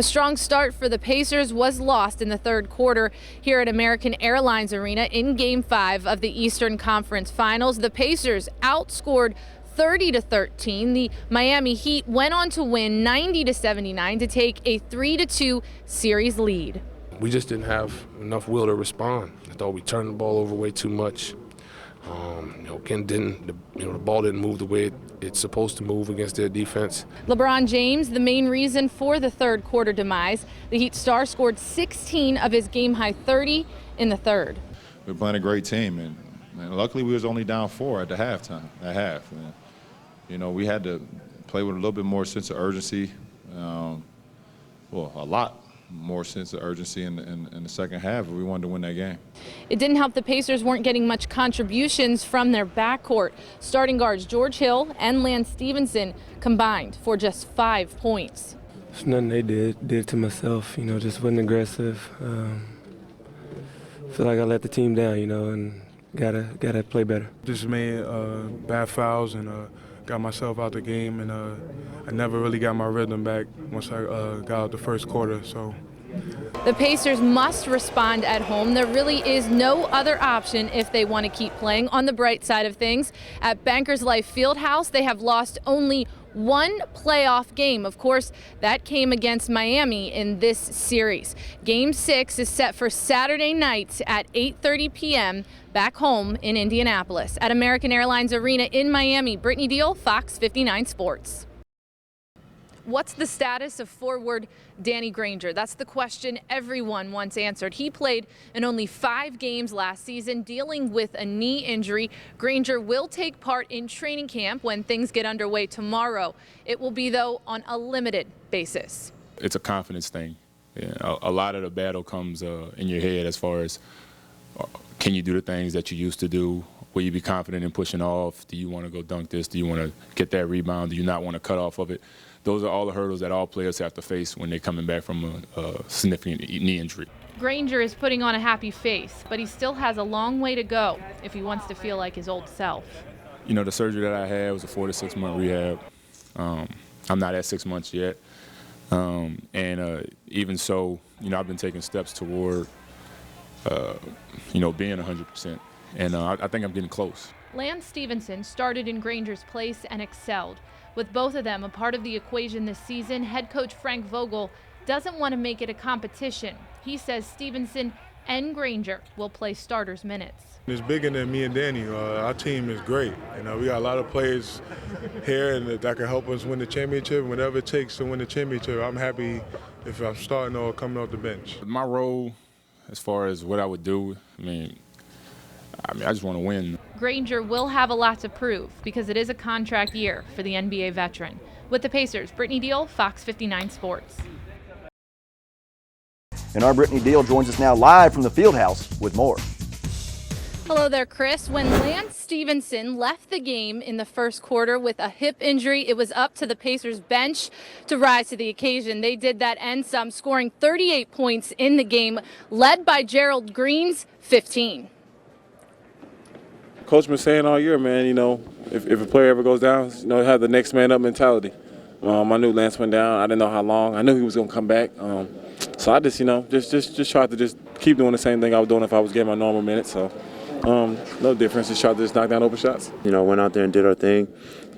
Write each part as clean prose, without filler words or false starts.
A strong start for the Pacers was lost in the third quarter here at American Airlines Arena in Game 5 of the Eastern Conference Finals. The Pacers outscored 30-13. The Miami Heat went on to win 90-79 to take a 3-2 series lead. We just didn't have enough will to respond. I thought we turned the ball over way too much. Again, the ball didn't move the way it's supposed to move against their defense. LeBron James, the main reason for the third quarter demise. The Heat star scored 16 of his game-high 30 in the third. We're playing a great team, and luckily we was only down 4 at the halftime. And, we had to play with a little bit more sense of urgency. A lot more sense of urgency in the second half if we wanted to win that game. It didn't help the Pacers weren't getting much contributions from their backcourt. Starting guards George Hill and Lance Stevenson combined for just 5 points. It's nothing they did to myself, just wasn't aggressive. Feel like I let the team down, and gotta play better. Just made bad fouls and got myself out the game, and I never really got my rhythm back once I got out the first quarter. So the Pacers must respond at home. There really is no other option if they want to keep playing. On the bright side of things, at Bankers Life Fieldhouse, they have lost only one playoff game. Of course, that came against Miami in this series. Game 6 is set for Saturday night at 8:30 p.m. back home in Indianapolis. At American Airlines Arena in Miami, Brittany Deal, Fox 59 Sports. What's the status of forward Danny Granger? That's the question everyone wants answered. He played in only 5 games last season, dealing with a knee injury. Granger will take part in training camp when things get underway tomorrow. It will be, though, on a limited basis. It's a confidence thing. Yeah, a lot of the battle comes in your head as far as can you do the things that you used to do? Will you be confident in pushing off? Do you want to go dunk this? Do you want to get that rebound? Do you not want to cut off of it? Those are all the hurdles that all players have to face when they're coming back from a significant knee injury. Granger is putting on a happy face, but he still has a long way to go if he wants to feel like his old self. The surgery that I had was a 4 to 6 month rehab. I'm not at 6 months yet. Even so, I've been taking steps toward, being 100%. And I think I'm getting close. Lance Stevenson started in Granger's place and excelled. With both of them a part of the equation this season, head coach Frank Vogel doesn't want to make it a competition. He says Stevenson and Granger will play starters minutes. it's bigger than me and Danny. Our team is great. We got a lot of players here and that can help us win the championship. Whatever it takes to win the championship, I'm happy if I'm starting or coming off the bench. My role, as far as what I would do, I just want to win. Granger will have a lot to prove because it is a contract year for the NBA veteran. With the Pacers, Brittany Deal, Fox 59 Sports. And our Brittany Deal joins us now live from the Fieldhouse with more. Hello there, Chris. When Lance Stevenson left the game in the first quarter with a hip injury, it was up to the Pacers bench to rise to the occasion. They did that and some, scoring 38 points in the game, led by Gerald Green's 15. Coach been saying all year, man, if a player ever goes down, have the next man up mentality. I knew Lance went down. I didn't know how long. I knew he was going to come back. So I just tried to just keep doing the same thing I was doing if I was getting my normal minutes. So no difference. Just tried to just knock down open shots. Went out there and did our thing.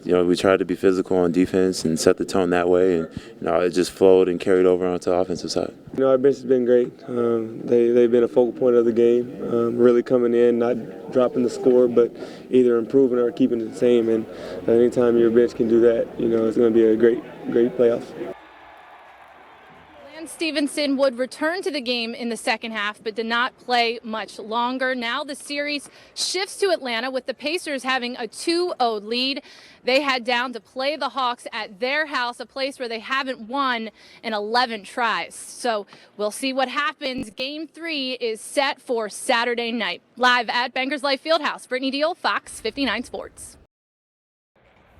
We tried to be physical on defense and set the tone that way, and it just flowed and carried over onto the offensive side. Our bench has been great. They've been a focal point of the game, really coming in, not dropping the score, but either improving or keeping it the same. And anytime your bench can do that, it's going to be a great playoff. Stevenson would return to the game in the second half, but did not play much longer. Now the series shifts to Atlanta with the Pacers having a 2-0 lead. They head down to play the Hawks at their house, a place where they haven't won in 11 tries. So we'll see what happens. Game 3 is set for Saturday night. Live at Bankers Life Fieldhouse, Brittany Deal, Fox 59 Sports.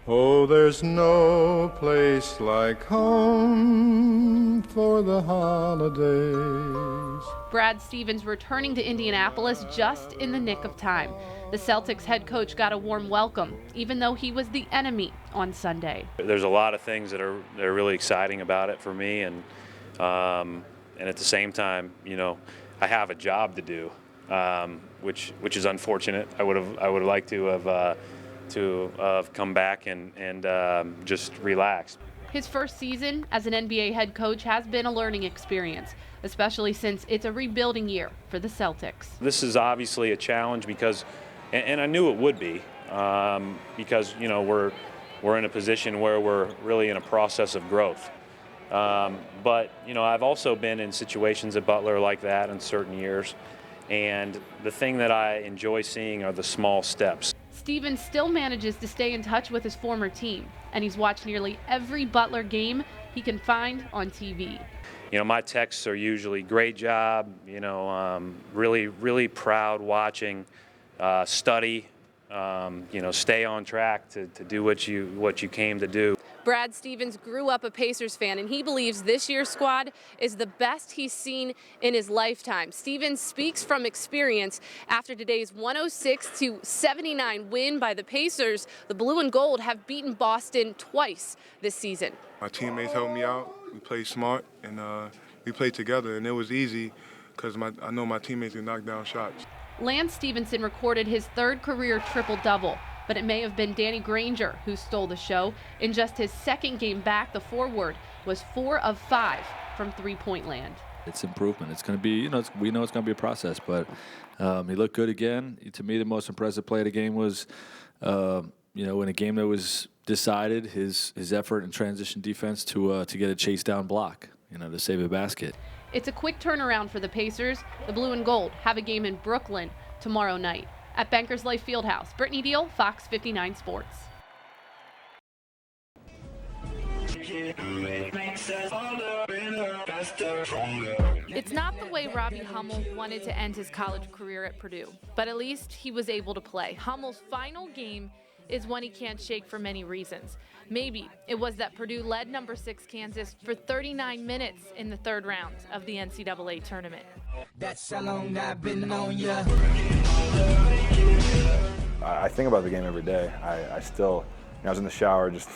Oh, there's no place like home for the holidays. Brad Stevens returning to Indianapolis just in the nick of time. The Celtics head coach got a warm welcome, even though he was the enemy on Sunday. There's a lot of things that are really exciting about it for me, and And at the same time, I have a job to do, which is unfortunate. I would have liked to have come back and just relaxed. His first season as an NBA head coach has been a learning experience, especially since it's a rebuilding year for the Celtics. This is obviously a challenge because, and I knew it would be, because we're in a position where we're really in a process of growth. But I've also been in situations at Butler like that in certain years, and the thing that I enjoy seeing are the small steps. Stevens still manages to stay in touch with his former team, and he's watched nearly every Butler game he can find on TV. My texts are usually great job, really, really proud watching, study, stay on track to do what you came to do. Brad Stevens grew up a Pacers fan, and he believes this year's squad is the best he's seen in his lifetime. Stevens speaks from experience after today's 106-79 win by the Pacers. The blue and gold have beaten Boston twice this season. My teammates helped me out. We played smart, and we played together, and it was easy because I know my teammates can knock down shots. Lance Stevenson recorded his third career triple-double, but it may have been Danny Granger who stole the show. In just his second game back, the forward was 4 of 5 from three-point land. It's improvement. It's going to be, we know it's going to be a process, but he looked good again. To me, the most impressive play of the game was, in a game that was decided, his effort and transition defense to get a chase down block, to save a basket. It's a quick turnaround for the Pacers. The blue and gold have a game in Brooklyn tomorrow night at Bankers Life Fieldhouse. Brittany Deal, Fox 59 Sports. It's not the way Robbie Hummel wanted to end his college career at Purdue, but at least he was able to play. Hummel's final game is one he can't shake for many reasons. Maybe it was that Purdue led number 6 Kansas for 39 minutes in the third round of the NCAA tournament. That's how long I've been on ya. I think about the game every day. I still, I was in the shower just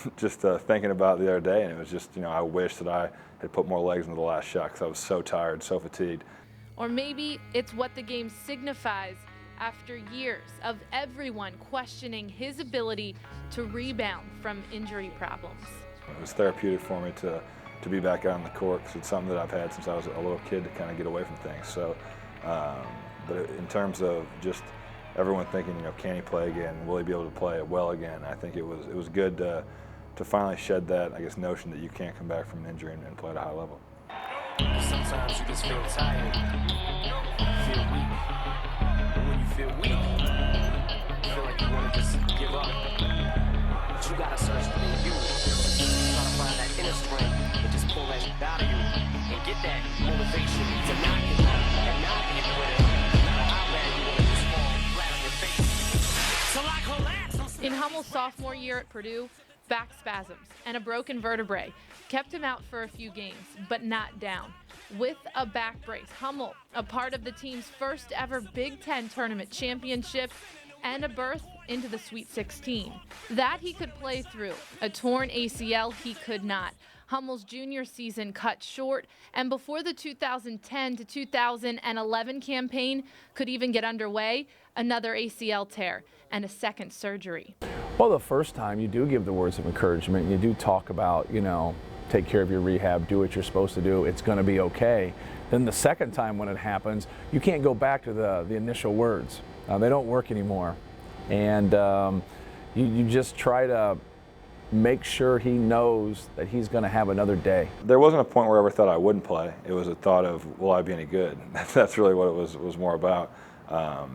thinking about it the other day, and it was just, I wish that I had put more legs into the last shot because I was so tired, so fatigued. Or maybe it's what the game signifies after years of everyone questioning his ability to rebound from injury problems. It was therapeutic for me to be back out on the court because it's something that I've had since I was a little kid to kind of get away from things. So, but in terms of just everyone thinking, can he play again? Will he be able to play it well again? I think it was good to finally shed that, notion that you can't come back from an injury and play at a high level. Sometimes you just feel tired, feel weak. And when you feel weak, you feel like you want to just give up. But you gotta search within you. Try to find that inner strength and just pull that out of you and get that motivation to not give up and not be a quitter. No matter how bad you want to just fall flat on your face. Till I collapse. In Hummel's sophomore year at Purdue, back spasms and a broken vertebrae kept him out for a few games, but not down. With a back brace, Hummel, a part of the team's first ever Big Ten tournament championship and a berth into the Sweet 16. That he could play through. A torn ACL he could not. Hummel's junior season cut short, and before the 2010 to 2011 campaign could even get underway, another ACL tear and a second surgery. Well, the first time you do give the words of encouragement. You do talk about, take care of your rehab, do what you're supposed to do, it's going to be okay. Then the second time when it happens, you can't go back to the initial words. They don't work anymore. And you just try to make sure he knows that he's going to have another day. There wasn't a point where I ever thought I wouldn't play. It was a thought of, will I be any good? That's really what it was more about.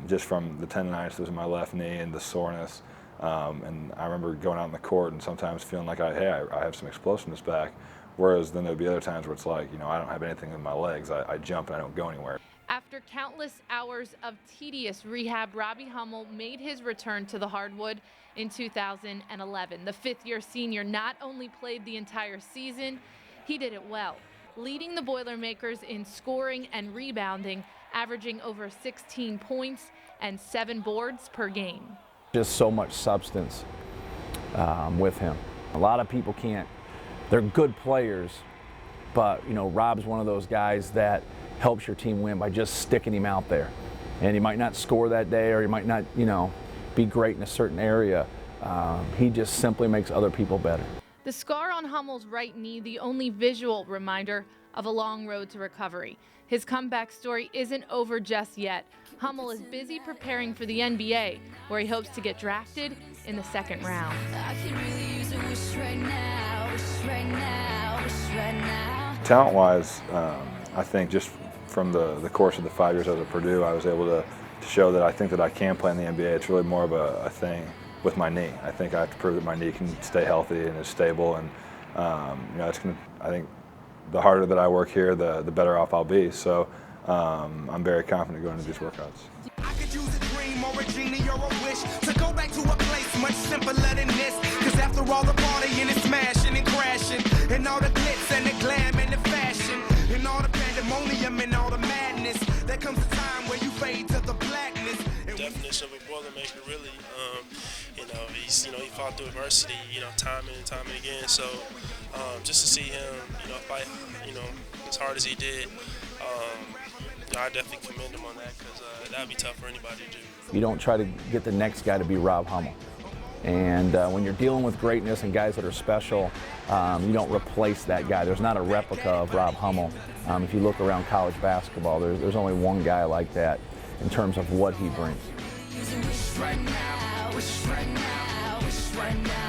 Just from the tendonitis that was in my left knee and the soreness. And I remember going out on the court and sometimes feeling like, I have some explosiveness back. Whereas then there'd be other times where it's like, I don't have anything in my legs. I jump and I don't go anywhere. After countless hours of tedious rehab, Robbie Hummel made his return to the hardwood in 2011. The fifth-year senior not only played the entire season, he did it well, leading the Boilermakers in scoring and rebounding, averaging over 16 points and 7 boards per game. Just so much substance with him. A lot of people can't, they're good players, but Rob's one of those guys that helps your team win by just sticking him out there. And he might not score that day, or he might not, be great in a certain area. He just simply makes other people better. The scar on Hummel's right knee, the only visual reminder of a long road to recovery. His comeback story isn't over just yet. Hummel is busy preparing for the NBA, where he hopes to get drafted in the second round. Talent-wise, I think just from the course of the 5 years I was at Purdue, I was able to show that I think that I can play in the NBA. It's really more of a thing with my knee. I think I have to prove that my knee can stay healthy and is stable, and I think the harder that I work here, the better off I'll be. So I'm very confident going into these workouts. I could use a dream or a genie or a wish to go back to a place much simpler than this. Cause after all the partying and smashing and crashing, and all the glitz and the glam and the fashion, and all the pandemonium and all the madness, there comes a time where you fade to the blackness. Definition of a Boilermaker, really. He fought through adversity, time and time and again. So just to see him, fight, as hard as he did, I definitely commend him on that, because that'd be tough for anybody to do. You don't try to get the next guy to be Rob Hummel. And when you're dealing with greatness and guys that are special, you don't replace that guy. There's not a replica of Rob Hummel. If you look around college basketball, there's only one guy like that in terms of what he brings. Right now, right now, right now.